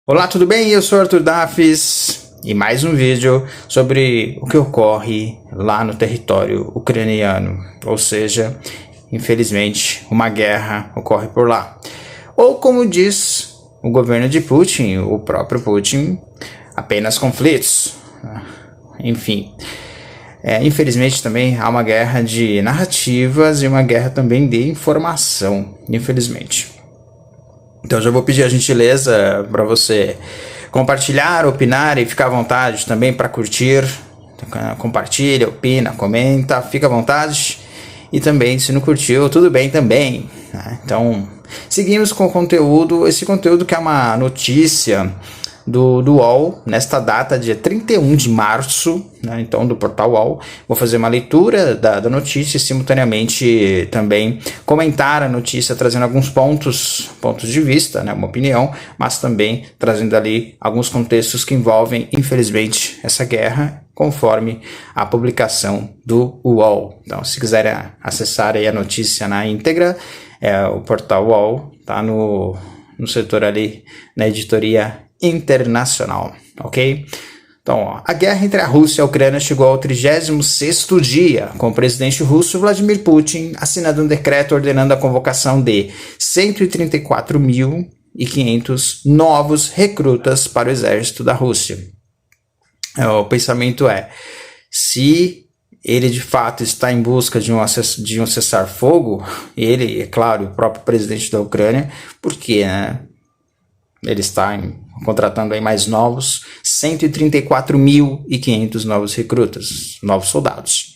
Olá, tudo bem? Eu sou Arthur Dafis e mais um vídeo sobre o que ocorre lá no território ucraniano, ou seja, infelizmente uma guerra ocorre por lá. Ou como diz o governo de Putin, o próprio Putin, apenas conflitos. Enfim, infelizmente também há uma guerra de narrativas e uma guerra também de informação, infelizmente. Então já vou pedir a gentileza para você compartilhar, opinar e ficar à vontade também para curtir. Compartilha, opina, comenta, fica à vontade. E também, se não curtiu, tudo bem também. Então, seguimos com o conteúdo. Esse conteúdo que é uma notícia do UOL, nesta data, dia 31 de março, então do portal UOL. Vou fazer uma leitura da notícia e simultaneamente também comentar a notícia, trazendo alguns pontos de vista, uma opinião, mas também trazendo ali alguns contextos que envolvem, infelizmente, essa guerra, conforme a publicação do UOL. Então, se quiserem acessar aí a notícia na íntegra, o portal UOL está no setor ali, na editoria internacional, ok? Então, a guerra entre a Rússia e a Ucrânia chegou ao 36º dia, com o presidente russo Vladimir Putin assinando um decreto ordenando a convocação de 134.500 novos recrutas para o exército da Rússia. O pensamento é, se ele de fato está em busca de um cessar-fogo, ele, é claro, o próprio presidente da Ucrânia, porque, ele está contratando aí mais novos, 134.500 novos recrutas, novos soldados.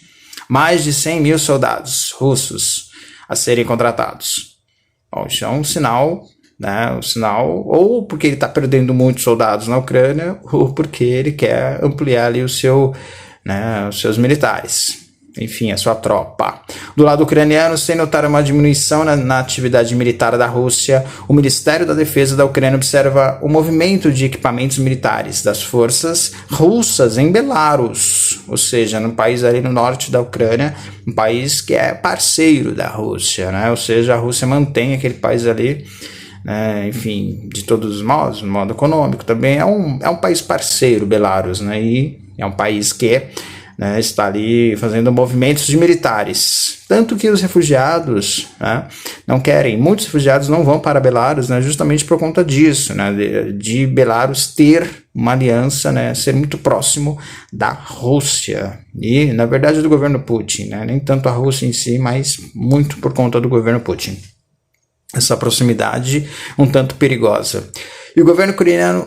Mais de 100 mil soldados russos a serem contratados. Bom, isso é um sinal, ou porque ele está perdendo muitos soldados na Ucrânia, ou porque ele quer ampliar ali os seus militares. Enfim, a sua tropa. Do lado ucraniano, sem notar uma diminuição na atividade militar da Rússia, o Ministério da Defesa da Ucrânia observa o movimento de equipamentos militares das forças russas em Belarus, ou seja, no país ali no norte da Ucrânia, um país que é parceiro da Rússia, ou seja, a Rússia mantém aquele país ali, enfim, de todos os modos, no modo econômico também, é um país parceiro, Belarus, e é um país que está ali fazendo movimentos de militares. Tanto que os refugiados não querem, muitos refugiados não vão para Belarus justamente por conta disso, de Belarus ter uma aliança, ser muito próximo da Rússia. E, na verdade, do governo Putin, nem tanto a Rússia em si, mas muito por conta do governo Putin. Essa proximidade um tanto perigosa. E o governo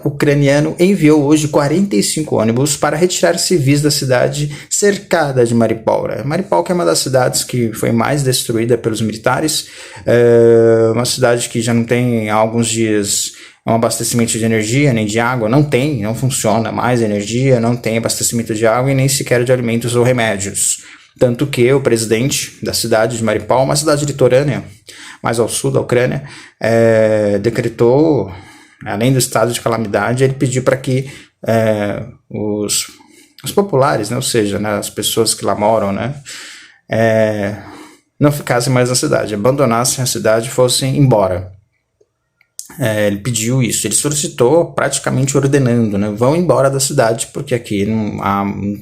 ucraniano enviou hoje 45 ônibus para retirar civis da cidade cercada de Mariupol. Mariupol, que é uma das cidades que foi mais destruída pelos militares, uma cidade que já não tem há alguns dias um abastecimento de energia, nem de água, não funciona mais energia, não tem abastecimento de água e nem sequer de alimentos ou remédios. Tanto que o presidente da cidade de Mariupol, uma cidade litorânea, mais ao sul da Ucrânia, decretou, além do estado de calamidade, ele pediu para que os populares, ou seja, as pessoas que lá moram, não ficassem mais na cidade, abandonassem a cidade e fossem embora. Ele pediu isso, ele solicitou praticamente ordenando, vão embora da cidade porque aqui não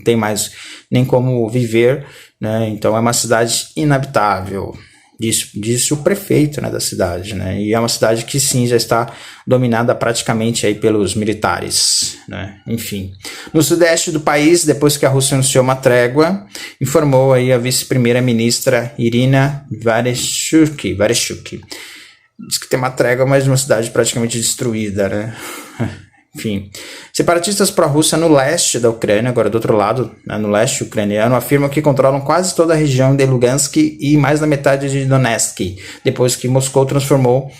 tem mais nem como viver, então é uma cidade inabitável. Disse o prefeito da cidade, e é uma cidade que sim já está dominada praticamente aí pelos militares, enfim. No sudeste do país, depois que a Rússia anunciou uma trégua, informou aí a vice-primeira-ministra Irina Vereshchuk. Diz que tem uma trégua, mas uma cidade praticamente destruída, Enfim, separatistas pró-Rússia no leste da Ucrânia, agora do outro lado, no leste ucraniano, afirmam que controlam quase toda a região de Lugansk e mais da metade de Donetsk, depois que Moscou transformou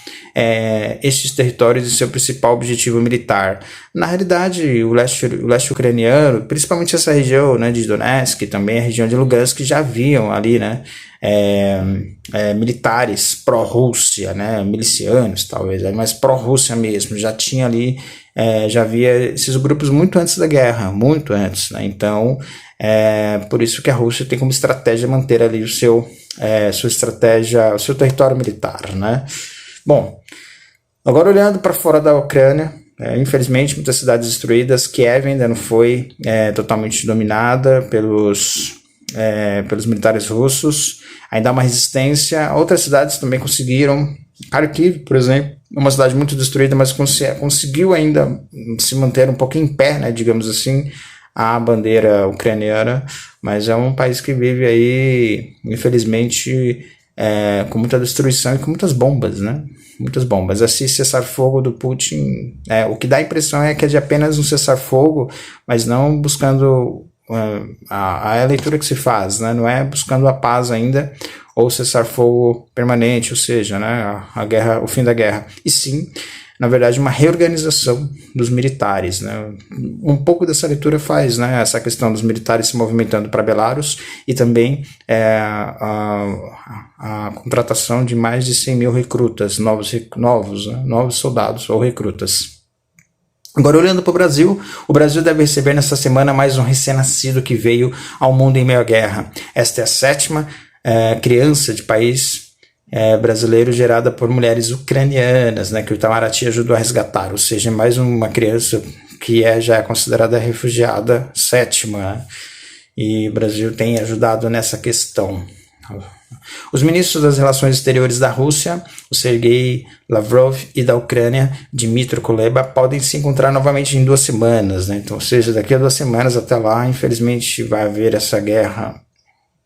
estes territórios em seu principal objetivo militar. Na realidade, o leste ucraniano, principalmente essa região de Donetsk, também a região de Lugansk, já haviam ali, militares pró-Rússia, milicianos talvez, mas pró-Rússia mesmo, já tinha ali, já havia esses grupos muito antes da guerra, muito antes, então por isso que a Rússia tem como estratégia manter ali sua estratégia, o seu território militar, Bom, agora olhando para fora da Ucrânia, Infelizmente, muitas cidades destruídas. Kiev ainda não foi totalmente dominada pelos militares russos. Ainda há uma resistência. Outras cidades também conseguiram. Kharkiv, por exemplo, uma cidade muito destruída, mas conseguiu ainda se manter um pouco em pé, né, digamos assim, a bandeira ucraniana. Mas é um país que vive aí, infelizmente, com muita destruição e com muitas bombas, né? Muitas bombas. Esse cessar-fogo do Putin, o que dá a impressão é que é de apenas um cessar-fogo, mas não buscando a leitura que se faz, né? Não é buscando a paz ainda, ou cessar-fogo permanente, ou seja, né, a guerra, o fim da guerra, e sim, na verdade, uma reorganização dos militares, né? Um pouco dessa leitura faz, né, essa questão dos militares se movimentando para Belarus e também a contratação de mais de 100 mil recrutas, novos soldados ou recrutas. Agora, olhando para o Brasil deve receber nessa semana mais um recém-nascido que veio ao mundo em meio à guerra. Esta é a 7ª criança de país brasileiro gerada por mulheres ucranianas, né, que o Itamaraty ajudou a resgatar, ou seja, mais uma criança que já é considerada refugiada 7ª, né, e o Brasil tem ajudado nessa questão. Os ministros das Relações Exteriores da Rússia, o Sergei Lavrov, e da Ucrânia, Dmytro Kuleba, podem se encontrar novamente em 2 semanas, né? Então, ou seja, daqui a 2 semanas até lá, infelizmente, vai haver essa guerra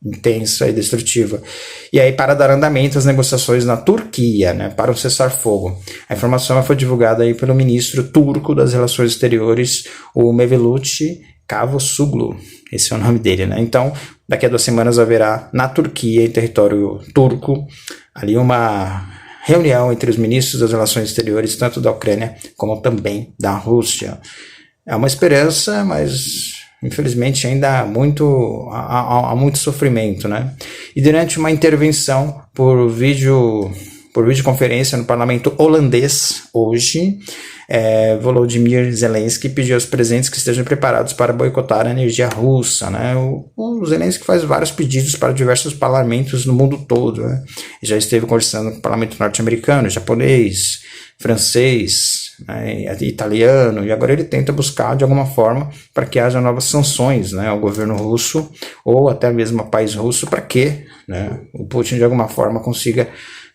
intensa e destrutiva. E aí, para dar andamento às negociações na Turquia, né, para um cessar-fogo. A informação foi divulgada aí pelo ministro turco das Relações Exteriores, o Mevlut Cavusoglu. Esse é o nome dele, né? Então, daqui a 2 semanas haverá na Turquia, em território turco, ali uma reunião entre os ministros das Relações Exteriores, tanto da Ucrânia como também da Rússia. É uma esperança, mas infelizmente ainda há muito sofrimento, né? E durante uma intervenção por videoconferência no parlamento holandês hoje, Volodymyr Zelensky pediu aos presentes que estejam preparados para boicotar a energia russa, né? O Zelensky faz vários pedidos para diversos parlamentos no mundo todo, né? Já esteve conversando com o parlamento norte-americano, japonês, francês, né, italiano, e agora ele tenta buscar de alguma forma para que haja novas sanções, né, ao governo russo ou até mesmo ao país russo, para que, né, o Putin de alguma forma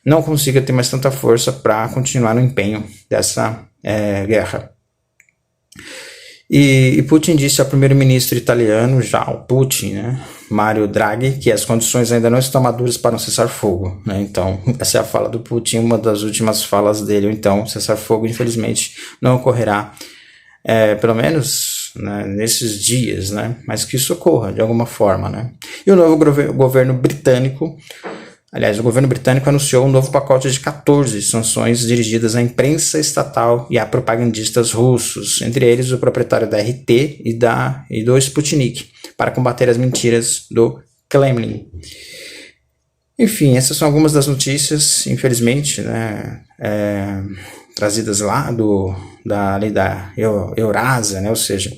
não consiga ter mais tanta força para continuar no empenho dessa guerra. E Putin disse ao primeiro-ministro italiano, já o Putin, né, Mario Draghi, que as condições ainda não estão maduras para um cessar-fogo, né? Então, essa é a fala do Putin, uma das últimas falas dele. Então, cessar-fogo, infelizmente, não ocorrerá, pelo menos, né, nesses dias, né? Mas que isso ocorra de alguma forma, né? E o novo governo britânico, aliás, o governo britânico anunciou um novo pacote de 14 sanções dirigidas à imprensa estatal e a propagandistas russos, entre eles o proprietário da RT e do Sputnik, para combater as mentiras do Kremlin. Enfim, essas são algumas das notícias, infelizmente, né, trazidas lá ali da Eurásia, né, ou seja,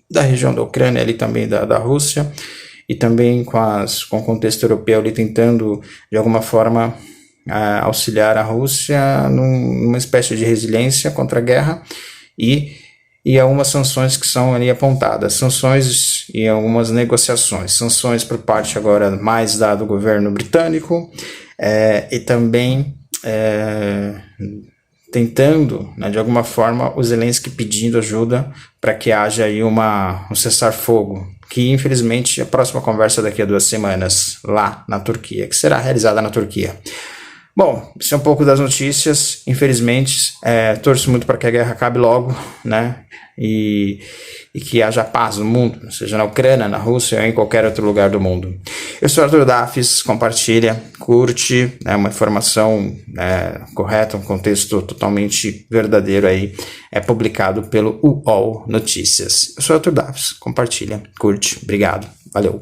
da região da Ucrânia, ali também da Rússia, e também com o contexto europeu ali tentando, de alguma forma, auxiliar a Rússia numa espécie de resiliência contra a guerra e algumas sanções que são ali apontadas, sanções e algumas negociações, sanções por parte agora mais do governo britânico e também tentando, né, de alguma forma, o Zelensky pedindo ajuda para que haja aí um cessar-fogo, que infelizmente a próxima conversa daqui a 2 semanas lá na Turquia, que será realizada na Turquia. Bom, isso é um pouco das notícias, infelizmente, torço muito para que a guerra acabe logo, né, e que haja paz no mundo, seja na Ucrânia, na Rússia ou em qualquer outro lugar do mundo. Eu sou Arthur Dafis, compartilha, curte, uma informação correta, um contexto totalmente verdadeiro aí, publicado pelo UOL Notícias. Eu sou Arthur Dafis, compartilha, curte, obrigado, valeu.